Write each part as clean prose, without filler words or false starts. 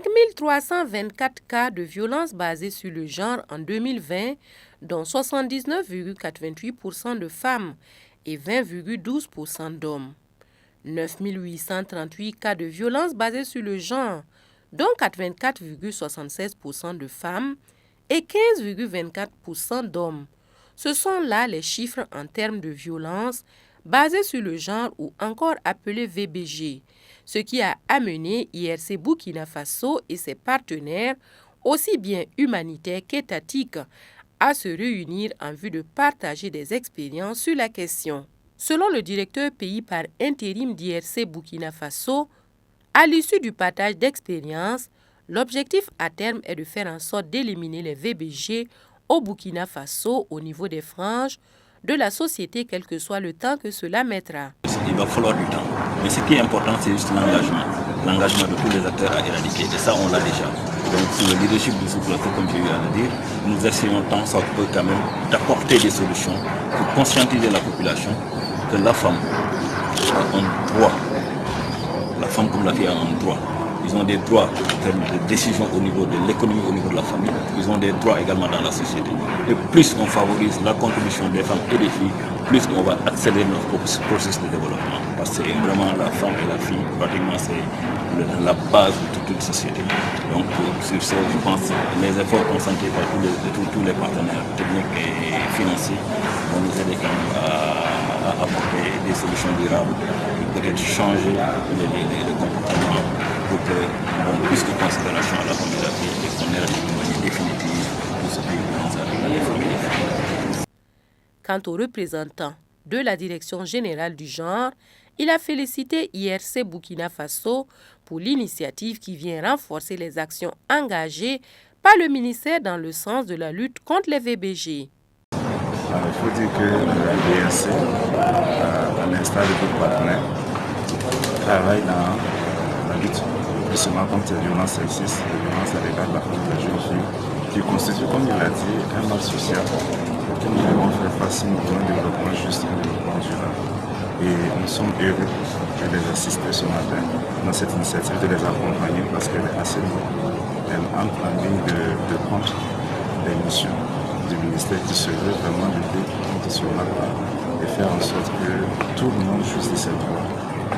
5 324 cas de violences basées sur le genre en 2020, dont 79,88% de femmes et 20,12% d'hommes. 9 838 cas de violences basées sur le genre, dont 84,76% de femmes et 15,24% d'hommes. Ce sont là les chiffres en termes de violences basées sur le genre ou encore appelées VBG, ce qui a amené IRC Burkina Faso et ses partenaires, aussi bien humanitaires qu'étatiques, à se réunir en vue de partager des expériences sur la question. Selon le directeur pays par intérim d'IRC Burkina Faso, à l'issue du partage d'expériences, l'objectif à terme est de faire en sorte d'éliminer les VBG au Burkina Faso au niveau des franges de la société, quel que soit le temps que cela mettra. Il va falloir du temps. Mais ce qui est important, c'est juste l'engagement. L'engagement de tous les acteurs à éradiquer. Et ça, on l'a déjà. Donc, sous le leadership du sous-préfet, comme j'ai eu à le dire, nous essayons tant ça peut quand même d'apporter des solutions pour conscientiser la population que la femme a un droit. La femme comme la fille a un droit. Ils ont des droits en termes de décision au niveau de l'économie, au niveau de la famille. Ils ont des droits également dans la société. Et plus on favorise la contribution des femmes et des filles, plus on va accélérer notre processus de développement. Parce que c'est vraiment la femme et la fille, pratiquement c'est la base de toute une société. Donc sur ce, je pense les efforts consentis par tous les partenaires techniques et financiers vont nous aider quand même à apporter des solutions durables, peut-être changer les comportements pour qu'on puisse de considération à la famille de la fille et qu'on éradique de manière définitive tout ce qui commence avec les familles. Quant aux représentants de la Direction générale du genre, il a félicité IRC Burkina Faso pour l'initiative qui vient renforcer les actions engagées par le ministère dans le sens de la lutte contre les VBG. Il faut dire que l'IRC, à l'instar de d'autres partenaires, travaille dans la lutte justement contre les violences sexistes, les violences à l'égard de la femme et de la jeune fille, qui constituent, comme il l'a dit, un mal social auquel nous devons faire face si nous voulons un développement juste et un développement durable. Et nous sommes heureux de les assister ce matin dans cette initiative, de les accompagner parce qu'elle est assez noble. Elle entre en ligne de compte des missions du ministère qui se veut vraiment lutter contre ce mal-là et faire en sorte que tout le monde jouisse de ses droits,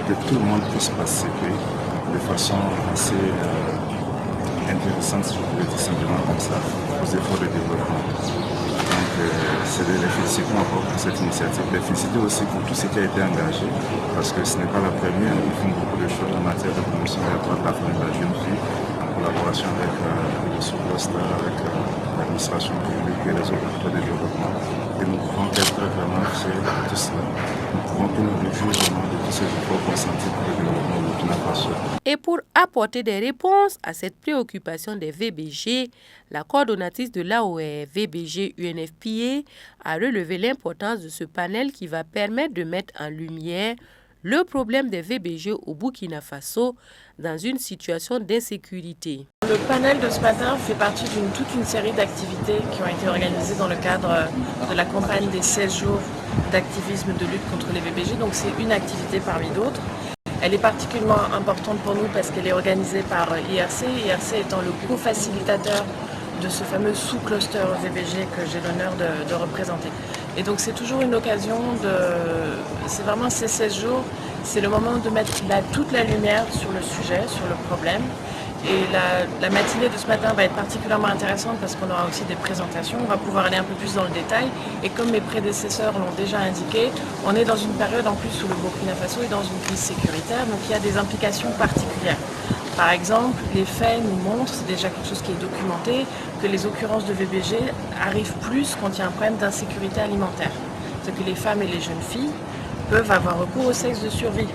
que tout le monde puisse participer de façon assez intéressante, si je peux le dire simplement comme ça, aux efforts de développement. Donc c'est de les féliciter encore pour cette initiative, les féliciter aussi pour tout ce qui a été engagé, parce que ce n'est pas la première, ils font beaucoup de choses en matière de promotion des droits de la femme et de la jeune fille, en collaboration avec le sous-poste, avec l'administration publique et les autres acteurs de développement. Et nous pouvons être vraiment fiers de tout cela. Nous pouvons que nous réjouir vraiment de tous ces efforts consentis pour le développement de Burkina Faso. Et pour apporter des réponses à cette préoccupation des VBG, la coordonnatrice de l'AOR VBG UNFPA a relevé l'importance de ce panel qui va permettre de mettre en lumière le problème des VBG au Burkina Faso dans une situation d'insécurité. Le panel de ce matin fait partie d'une toute une série d'activités qui ont été organisées dans le cadre de la campagne des 16 jours d'activisme de lutte contre les VBG. Donc c'est une activité parmi d'autres. Elle est particulièrement importante pour nous parce qu'elle est organisée par IRC, IRC étant le co-facilitateur de ce fameux sous-cluster VBG que j'ai l'honneur de représenter. Et donc c'est toujours une occasion c'est vraiment ces 16 jours, c'est le moment de mettre toute la lumière sur le sujet, sur le problème. Et la matinée de ce matin va être particulièrement intéressante parce qu'on aura aussi des présentations, on va pouvoir aller un peu plus dans le détail. Et comme mes prédécesseurs l'ont déjà indiqué, on est dans une période en plus où le Burkina Faso est dans une crise sécuritaire, donc il y a des implications particulières. Par exemple, les faits nous montrent, c'est déjà quelque chose qui est documenté, que les occurrences de VBG arrivent plus quand il y a un problème d'insécurité alimentaire. C'est que les femmes et les jeunes filles peuvent avoir recours au sexe de survie.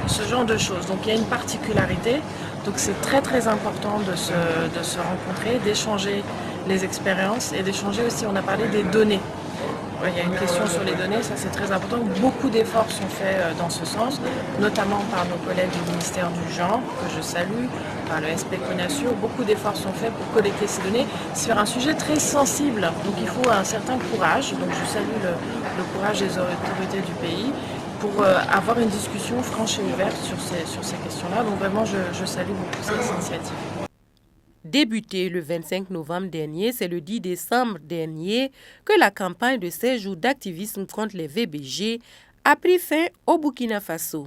Ce genre de choses. Donc il y a une particularité. Donc c'est très très important de se rencontrer, d'échanger les expériences et d'échanger aussi, on a parlé des données. Il y a une question sur les données, ça c'est très important. Beaucoup d'efforts sont faits dans ce sens, notamment par nos collègues du ministère du Genre, que je salue, par le SP CONASUR. Beaucoup d'efforts sont faits pour collecter ces données sur un sujet très sensible. Donc il faut un certain courage. Donc je salue le courage des autorités du pays pour avoir une discussion franche et ouverte sur ces questions-là. Donc vraiment, je salue beaucoup cette initiative. Débuté le 25 novembre dernier, c'est le 10 décembre dernier que la campagne de 16 jours d'activisme contre les VBG a pris fin au Burkina Faso.